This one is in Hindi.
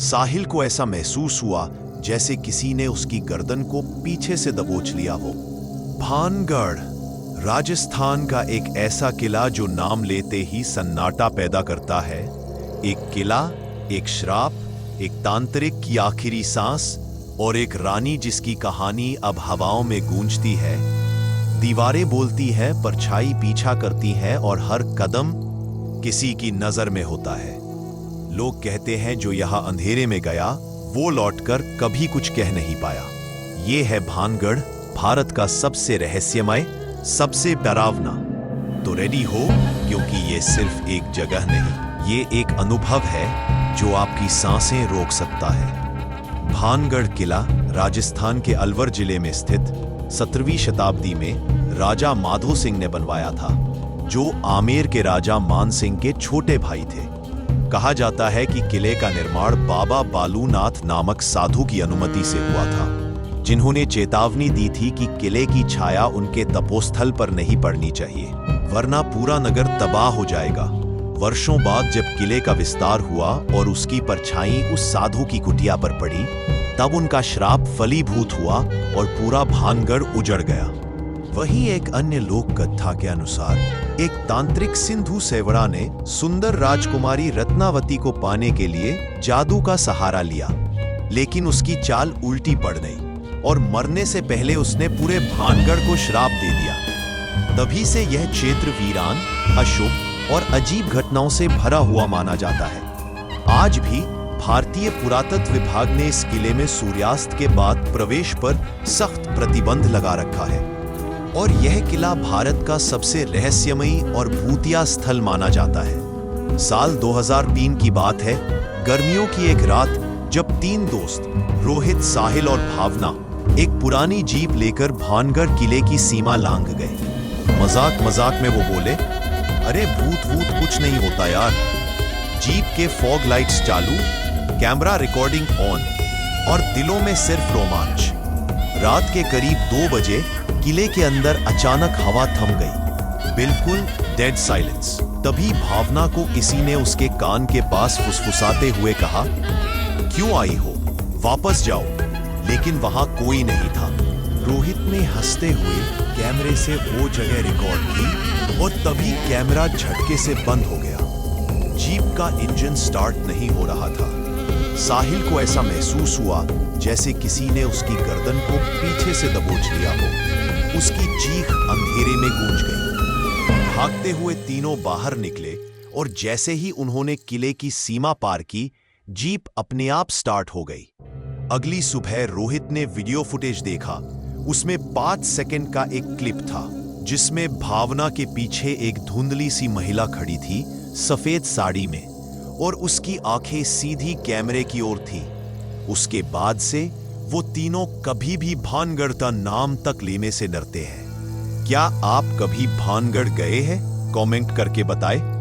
साहिल को ऐसा महसूस हुआ जैसे किसी ने उसकी गर्दन को पीछे से दबोच लिया हो। भानगढ़ राजस्थान का एक ऐसा किला जो नाम लेते ही सन्नाटा पैदा करता है। एक किला, एक श्राप, एक तांत्रिक की आखिरी सांस और एक रानी जिसकी कहानी अब हवाओं में गूंजती है। दीवारें बोलती है, परछाई पीछा करती है और हर कदम किसी की नजर में होता है। लोग कहते हैं जो यहां अंधेरे में गया वो लौटकर कभी कुछ कह नहीं पाया। ये है भानगढ़, भारत का सबसे रहस्यमय, सबसे डरावना। तो रेडी हो, क्योंकि ये सिर्फ एक जगह नहीं, ये एक अनुभव है जो आपकी सांसें रोक सकता है। भानगढ़ किला राजस्थान के अलवर जिले में स्थित 17वीं शताब्दी में राजा माधो सिंह ने बनवाया था, जो आमेर के राजा मान सिंह के छोटे भाई थे। कहा जाता है कि किले का निर्माण बाबा बालूनाथ नामक साधु की अनुमति से हुआ था, जिन्होंने चेतावनी दी थी कि किले की छाया उनके तपोस्थल पर नहीं पड़नी चाहिए, वरना पूरा नगर तबाह हो जाएगा। वर्षों बाद जब किले का विस्तार हुआ और उसकी परछाई उस साधु की कुटिया पर पड़ी, तब उनका श्राप फलीभूत हुआ और पूरा भानगढ़ उजड़ गया। वहीं एक अन्य लोक कथा के अनुसार एक तांत्रिक सिंधु सेवड़ा ने सुंदर राजकुमारी रत्नावती को पाने के लिए जादू का सहारा लिया, लेकिन उसकी चाल उल्टी पड़ गई और मरने से पहले उसने पूरे भानगढ़ को श्राप दे दिया। तभी से यह क्षेत्र वीरान, अशुभ और अजीब घटनाओं से भरा हुआ माना जाता है। आज भी भारतीय पुरातत्व विभाग ने इस किले में सूर्यास्त के बाद प्रवेश पर सख्त प्रतिबंध लगा रखा है और यह किला भारत का सबसे रहस्यमयी और भूतिया स्थल माना जाता है। साल 2003 की बात है। गर्मियों की एक रात जब 3 दोस्त रोहित, साहिल और भावना एक पुरानी जीप लेकर भानगढ़ किले की सीमा लांघ गए। मजाक मजाक में वो बोले, अरे भूत कुछ नहीं होता यार। जीप के फॉग लाइट्स चालू, कैमरा रिकॉर्डिंग ऑन और दिलों में सिर्फ रोमांच। रात के करीब 2 बजे किले के अंदर अचानक हवा थम गई, बिल्कुल डेड साइलेंस। तभी भावना को किसी ने उसके कान के पास फुसफुसाते हुए कहा, क्यों आई हो, वापस जाओ। लेकिन वहां कोई नहीं था। रोहित ने हंसते हुए कैमरे से वो जगह रिकॉर्ड की और तभी कैमरा झटके से बंद हो गया। जीप का इंजन स्टार्ट नहीं हो रहा था। साहिल को ऐसा महसूस हुआ जैसे किसी ने उसकी गर्दन को पीछे से दबोच लिया हो। उसकी चीख अंधेरे में गूंज गई। भागते हुए तीनों बाहर निकले और जैसे ही उन्होंने किले की सीमा पार की, जीप अपने आप स्टार्ट हो गई। अगली सुबह रोहित ने वीडियो फुटेज देखा। उसमें 5 सेकंड का एक क्लिप था जिसमें भावना के पीछे एक धुंधली सी महिला खड़ी थी, सफेद साड़ी में, और उसकी आंखें सीधी कैमरे की ओर थी। उसके बाद से वो तीनों कभी भी भानगढ़ का नाम तक लेने से डरते हैं। क्या आप कभी भानगढ़ गए हैं? कमेंट करके बताएं।